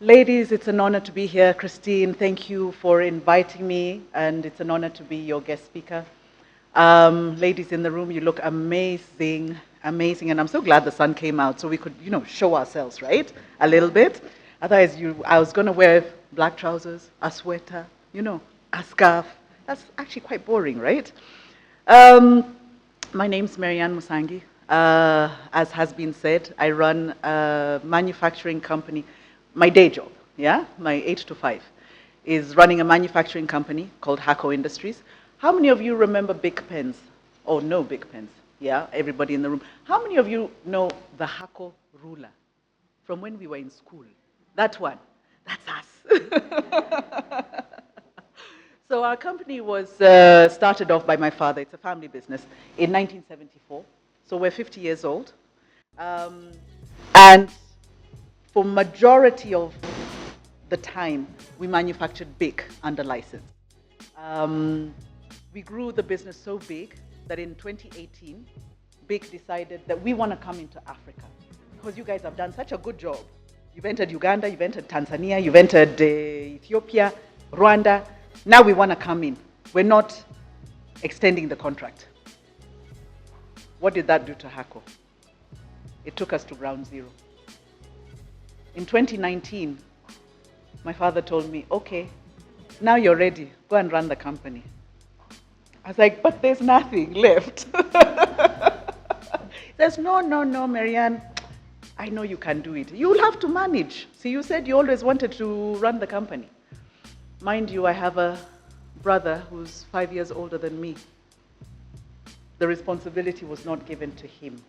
Ladies, it's an honor to be here. Christine, thank you for inviting me, and it's an honor to be your guest speaker. Ladies in the room, you look amazing, amazing, and I'm so glad the sun came out so we could, show ourselves, right? A little bit. Otherwise, I was going to wear black trousers, a sweater, a scarf. That's actually quite boring, right? My name's Musangi. As has been said, I run a manufacturing company. My day job, my 8 to 5, is running a manufacturing company called Haco Industries. How many of you remember Big Pens? Oh, no Big Pens. Yeah, everybody in the room. How many of you know the Haco ruler from when we were in school? That one. That's us. So our company was started off by my father. It's a family business in 1974. So we're 50 years old. And for majority of the time, we manufactured big under license. We grew the business so big that in 2018, Big decided that we want to come into Africa because you guys have done such a good job. You've entered Uganda, you've entered Tanzania, you've entered Ethiopia, Rwanda. Now we want to come in. We're not extending the contract. What did that do to Haco? It took us to ground zero. In 2019, my father told me, okay, now you're ready, go and run the company. I was like, but there's nothing left. He says, no, Marianne, I know you can do it. You'll have to manage. See, you said you always wanted to run the company. Mind you, I have a brother who's 5 years older than me. The responsibility was not given to him.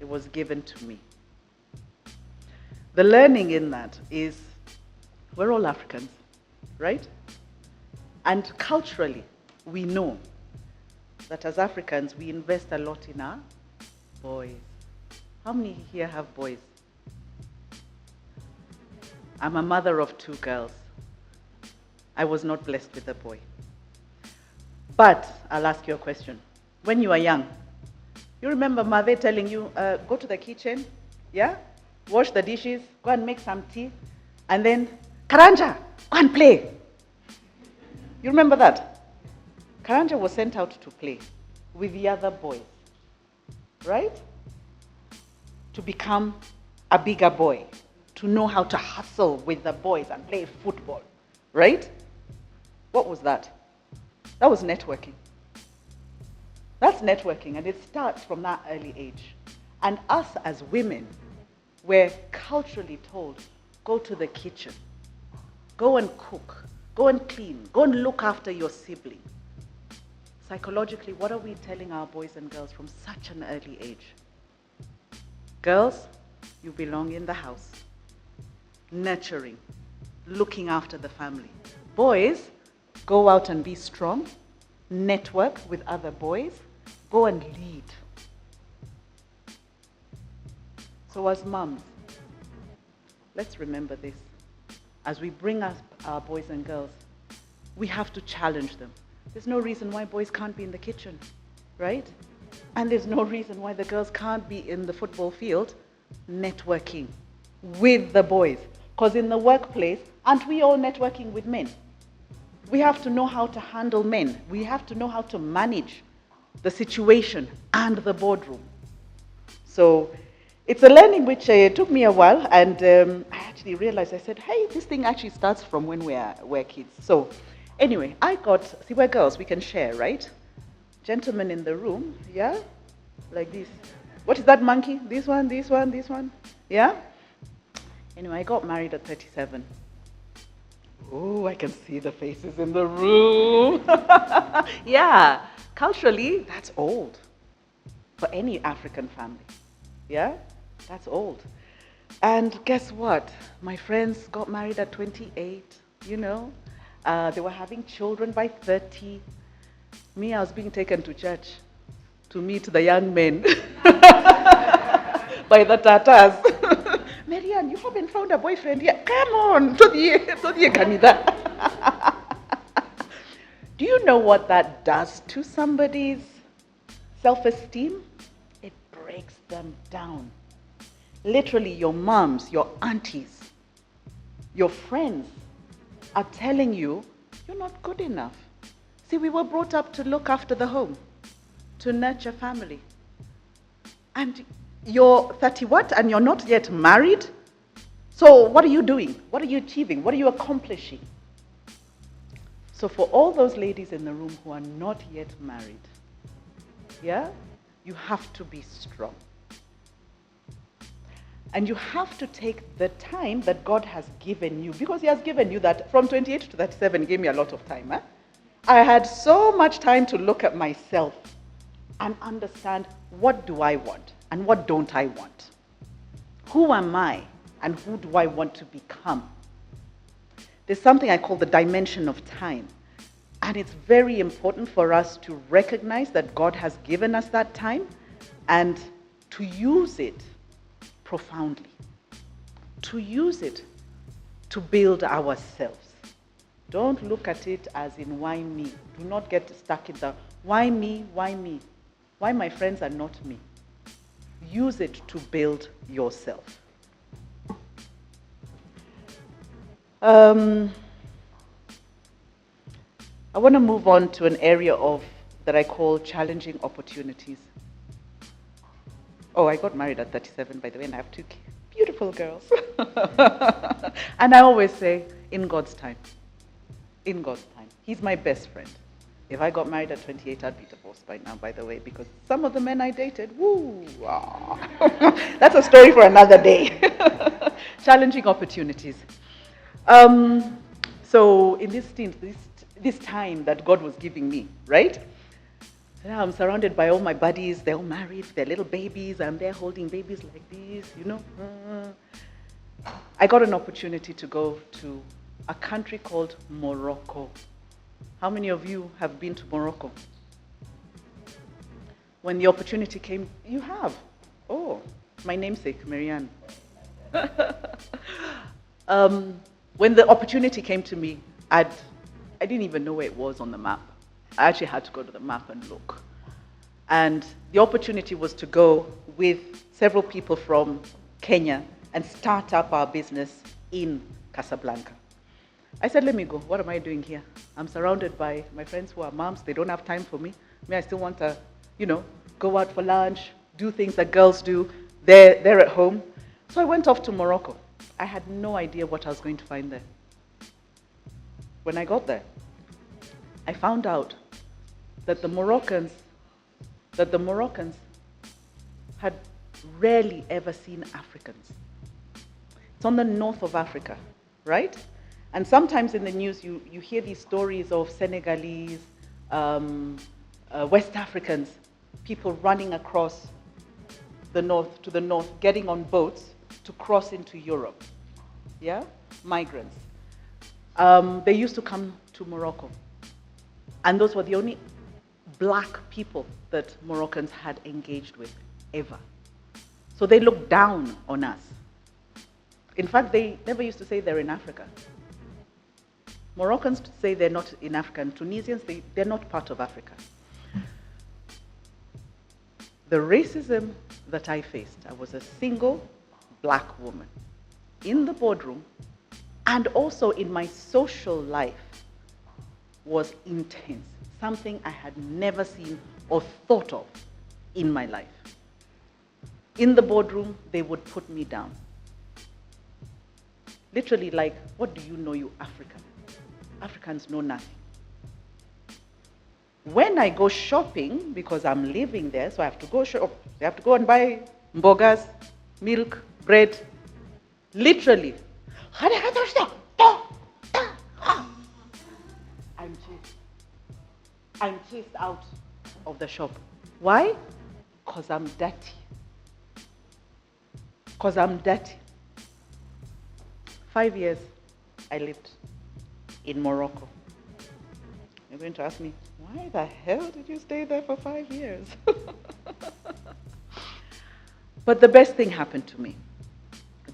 It was given to me. The learning in that is we're all Africans, right? And culturally, we know that as Africans, we invest a lot in our boys. How many here have boys? I'm a mother of 2 girls. I was not blessed with a boy. But I'll ask you a question. When you were young, you remember mother telling you, go to the kitchen, wash the dishes, go and make some tea, and then, Karanja, go and play. You remember that? Karanja was sent out to play with the other boys, right? To become a bigger boy, to know how to hustle with the boys and play football, right? What was that? That was networking. That's networking, and it starts from that early age. And us as women, we're culturally told, go to the kitchen, go and cook, go and clean, go and look after your sibling. Psychologically, what are we telling our boys and girls from such an early age? Girls, you belong in the house, nurturing, looking after the family. Boys, go out and be strong, network with other boys, go and lead. So as moms, let's remember this. As we bring up our boys and girls, we have to challenge them. There's no reason why boys can't be in the kitchen, right? And there's no reason why the girls can't be in the football field networking with the boys. Because in the workplace, aren't we all networking with men? We have to know how to handle men. We have to know how to manage the situation and the boardroom. So it's a learning which took me a while, and I actually realized, I said, hey, this thing actually starts from when we're kids. So anyway, see, we're girls, we can share, right? Gentlemen in the room, like this. What is that monkey? This one, this one, this one, Anyway, I got married at 37. Oh, I can see the faces in the room. Culturally, that's old for any African family. That's old. And guess what? My friends got married at 28, They were having children by 30. Me, I was being taken to church to meet the young men by the Tatas. Marianne, you haven't found a boyfriend yet. Come on, to the Kanida. Do you know what that does to somebody's self-esteem? It breaks them down. Literally, your moms, your aunties, Your friends are telling you, you're not good enough. See, we were brought up to look after the home, to nurture family. And you're 30 what? And you're not yet married? So what are you doing? What are you achieving? What are you accomplishing? So for all those ladies in the room who are not yet married, yeah, you have to be strong. And you have to take the time that God has given you, because He has given you that from 28 to 37, He gave me a lot of time. I had so much time to look at myself and understand, what do I want and what don't I want? Who am I and who do I want to become? There's something I call the dimension of time. And it's very important for us to recognize that God has given us that time and to use it profoundly. To use it to build ourselves. Don't look at it as in why me. Do not get stuck in the why me, why me? Why my friends are not me? Use it to build yourself. I want to move on to an area that I call challenging opportunities. Oh, I got married at 37, by the way, and I have 2 beautiful girls. And I always say, in God's time. In God's time. He's my best friend. If I got married at 28, I'd be divorced by now, by the way, because some of the men I dated, woo, that's a story for another day. Challenging opportunities. So in this time that God was giving me, right? I'm surrounded by all my buddies. They're all married, they're little babies. I'm there holding babies like this, you know. I got an opportunity to go to a country called Morocco. How many of you have been to Morocco? When the opportunity came, you have. Oh, my namesake, Marianne. When the opportunity came to me, I didn't even know where it was on the map. I actually had to go to the map and look. And the opportunity was to go with several people from Kenya and start up our business in Casablanca. I said, let me go. What am I doing here? I'm surrounded by my friends who are moms. They don't have time for me. I still want to, go out for lunch, do things that girls do. They're at home. So I went off to Morocco. I had no idea what I was going to find there. When I got there, I found out that the Moroccans had rarely ever seen Africans. It's on the north of Africa, right? And sometimes in the news you hear these stories of Senegalese, West Africans, people running across the north, getting on boats to cross into Europe. Yeah? Migrants. They used to come to Morocco. And those were the only black people that Moroccans had engaged with, ever. So they looked down on us. In fact, they never used to say they're in Africa. Moroccans say they're not in Africa, and Tunisians, they're not part of Africa. The racism that I faced, I was a single black woman in the boardroom, and also in my social life, was intense. Something I had never seen or thought of in my life. In the boardroom, they would put me down. Literally like, what do you know, you African? Africans know nothing. When I go shopping, because I'm living there, so I have to go shop, I have to go and buy mbogas, milk, bread, literally. I'm chased out of the shop. Why? Because I'm dirty. Because I'm dirty. 5 years I lived in Morocco. You're going to ask me, why the hell did you stay there for 5 years? But the best thing happened to me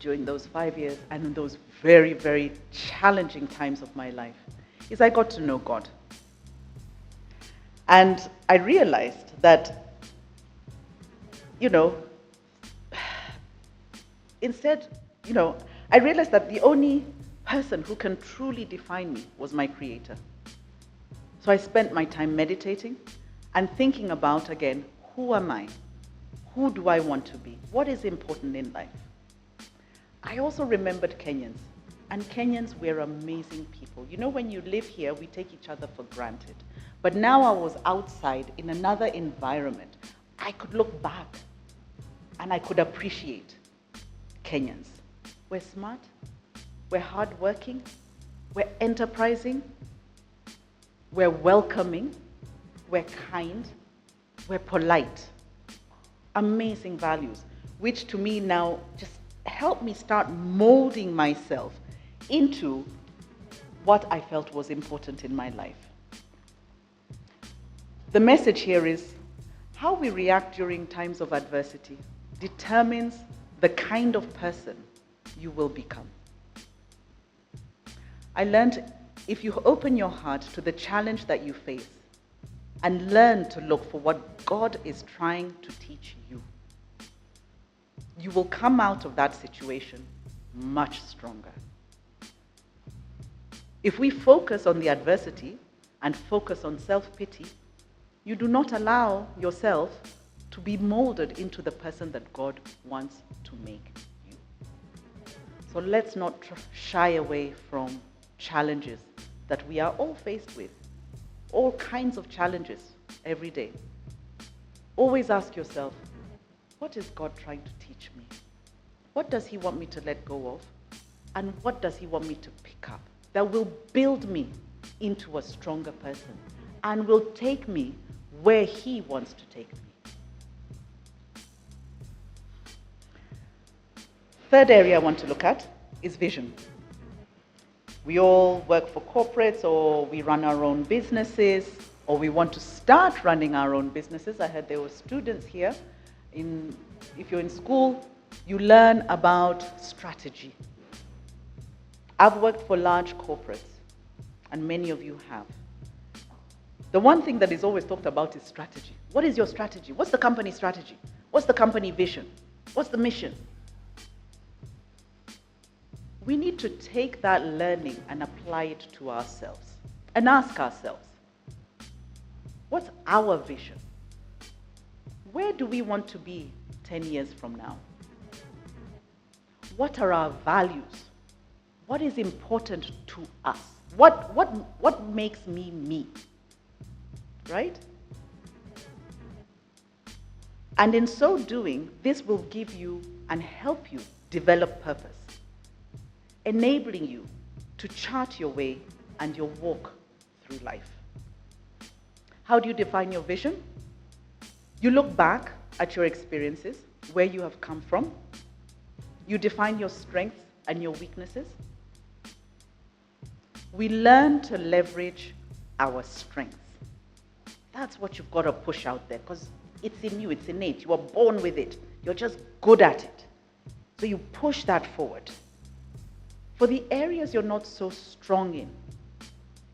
during those 5 years and in those very, very challenging times of my life is I got to know God. And I realized that, I realized that the only person who can truly define me was my Creator. So I spent my time meditating and thinking about, again, who am I? Who do I want to be? What is important in life? I also remembered Kenyans. And Kenyans were amazing people. You know, when you live here, we take each other for granted. But now I was outside in another environment. I could look back and I could appreciate Kenyans. We're smart, we're hardworking, we're enterprising, we're welcoming, we're kind, we're polite. Amazing values, which to me now just help me start molding myself into what I felt was important in my life. The message here is how we react during times of adversity determines the kind of person you will become. I learned if you open your heart to the challenge that you face and learn to look for what God is trying to teach you, you will come out of that situation much stronger. If we focus on the adversity and focus on self-pity, you do not allow yourself to be molded into the person that God wants to make you. So let's not shy away from challenges that we are all faced with. All kinds of challenges every day. Always ask yourself, what is God trying to teach me? What does He want me to let go of? And what does He want me to pick up that will build me into a stronger person and will take me where He wants to take me? Third area I want to look at is vision. We all work for corporates, or we run our own businesses, or we want to start running our own businesses. I heard there were students here. If you're in school, you learn about strategy. I've worked for large corporates, and many of you have. The one thing that is always talked about is strategy. What is your strategy? What's the company strategy? What's the company vision? What's the mission? We need to take that learning and apply it to ourselves and ask ourselves, what's our vision? Where do we want to be 10 years from now? What are our values? What is important to us? What makes me me? Right? And in so doing, this will give you and help you develop purpose, enabling you to chart your way and your walk through life. How do you define your vision? You look back at your experiences, where you have come from. You define your strengths and your weaknesses. We learn to leverage our strengths. That's what you've got to push out there, because it's in you, it's innate. You are born with it. You're just good at it. So you push that forward. For the areas you're not so strong in,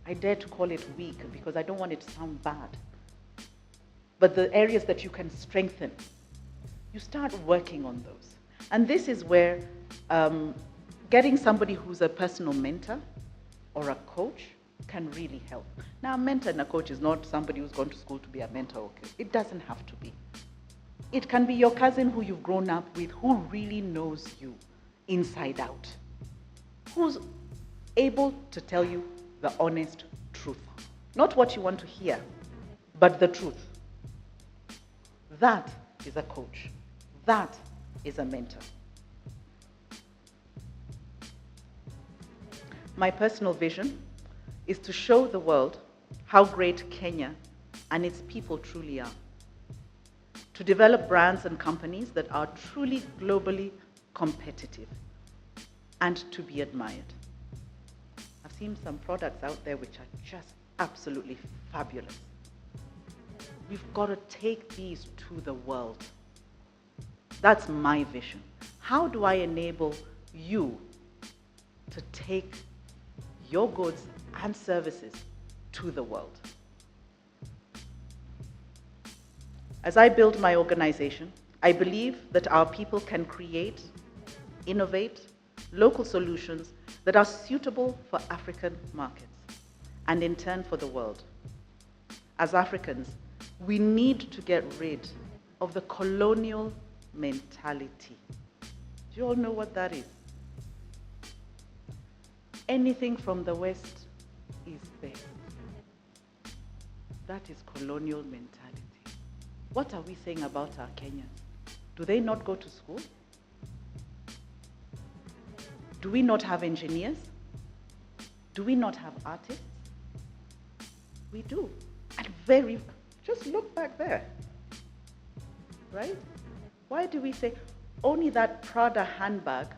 I dare to call it weak because I don't want it to sound bad. But the areas that you can strengthen, you start working on those. And this is where getting somebody who's a personal mentor or a coach can really help. Now, a mentor and a coach is not somebody who's gone to school to be a mentor. Okay? It doesn't have to be. It can be your cousin who you've grown up with, who really knows you inside out, who's able to tell you the honest truth. Not what you want to hear, but the truth. That is a coach. That is a mentor. My personal vision is to show the world how great Kenya and its people truly are. To develop brands and companies that are truly globally competitive and to be admired. I've seen some products out there which are just absolutely fabulous. We've got to take these to the world. That's my vision. How do I enable you to take your goods and services to the world? As I build my organization, I believe that our people can create, innovate, local solutions, that are suitable for African markets and in turn for the world. As Africans, we need to get rid of the colonial mentality. Do you all know what that is? Anything from the West is best. That is colonial mentality. What are we saying about our Kenyans? Do they not go to school? Do we not have engineers? Do we not have artists? We do. And just look back there, right? Why do we say only that Prada handbag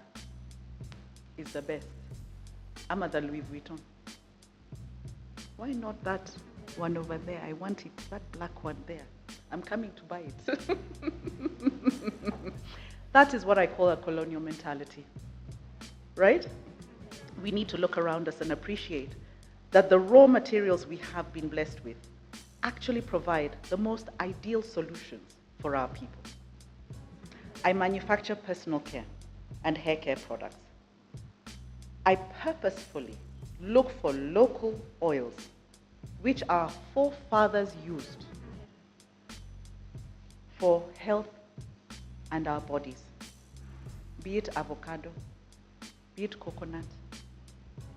is the best? I'm at the Louis Vuitton. Why not that one over there? I want it, that black one there. I'm coming to buy it. That is what I call a colonial mentality, right? We need to look around us and appreciate that the raw materials we have been blessed with actually provide the most ideal solutions for our people. I manufacture personal care and hair care products. I purposefully look for local oils which our forefathers used for health and our bodies, be it avocado, be it coconut,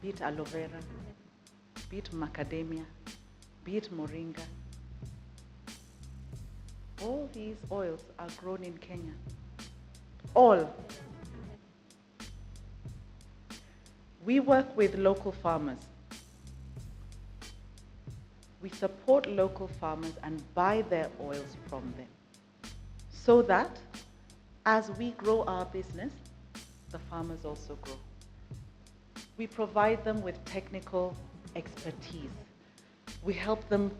be it aloe vera, be it macadamia, be it moringa. All these oils are grown in Kenya. All. We work with local farmers. We support local farmers and buy their oils from them, so that as we grow our business, the farmers also grow. We provide them with technical expertise. We help them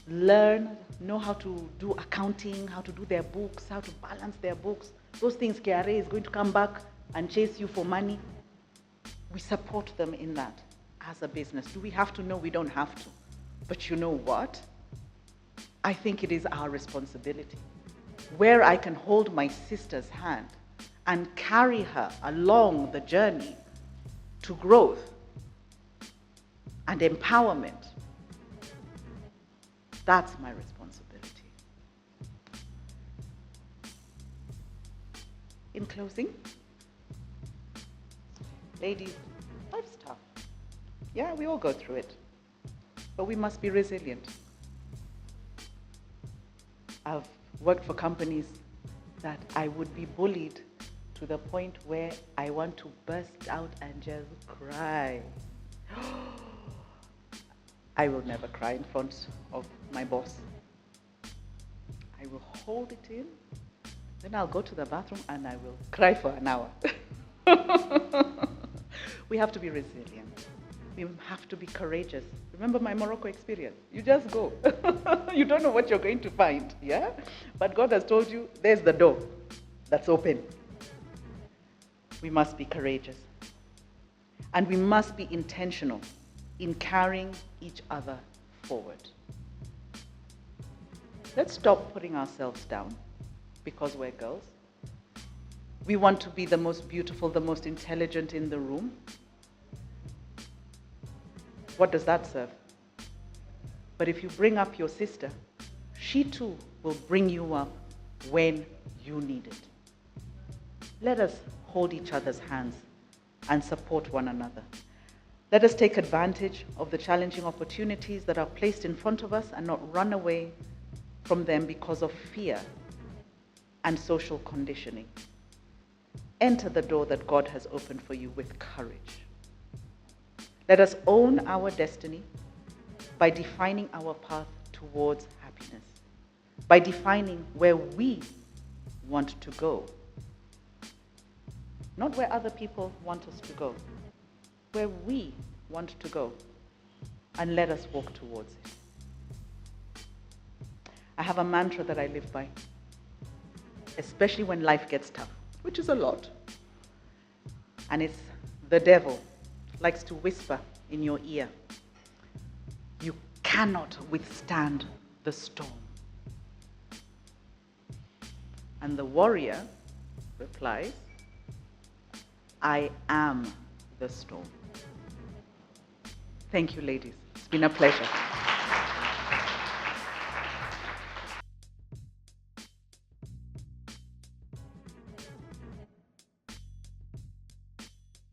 learn, know how to do accounting, how to do their books, how to balance their books. Those things, KRA is going to come back and chase you for money. We support them in that as a business. Do we have to? No, we don't have to. But you know what? I think it is our responsibility. Where I can hold my sister's hand and carry her along the journey to growth and empowerment, that's my responsibility. In closing, ladies, life's tough. Yeah, we all go through it. But we must be resilient. I've worked for companies that I would be bullied to the point where I want to burst out and just cry. I will never cry in front of my boss. I will hold it in, then I'll go to the bathroom and I will cry for an hour. We have to be resilient. We have to be courageous. Remember my Morocco experience? You just go. You don't know what you're going to find, yeah? But God has told you, there's the door that's open. We must be courageous. And we must be intentional in carrying each other forward. Let's stop putting ourselves down because we're girls. We want to be the most beautiful, the most intelligent in the room. What does that serve? But if you bring up your sister, she too will bring you up when you need it. Let us hold each other's hands and support one another. Let us take advantage of the challenging opportunities that are placed in front of us and not run away from them because of fear and social conditioning. Enter the door that God has opened for you with courage. Let us own our destiny by defining our path towards happiness, by defining where we want to go, not where other people want us to go, where we want to go, and let us walk towards it. I have a mantra that I live by, especially when life gets tough, which is a lot. And it's the devil likes to whisper in your ear, you cannot withstand the storm. And the warrior replies, I am the storm. Thank you, ladies. It's been a pleasure.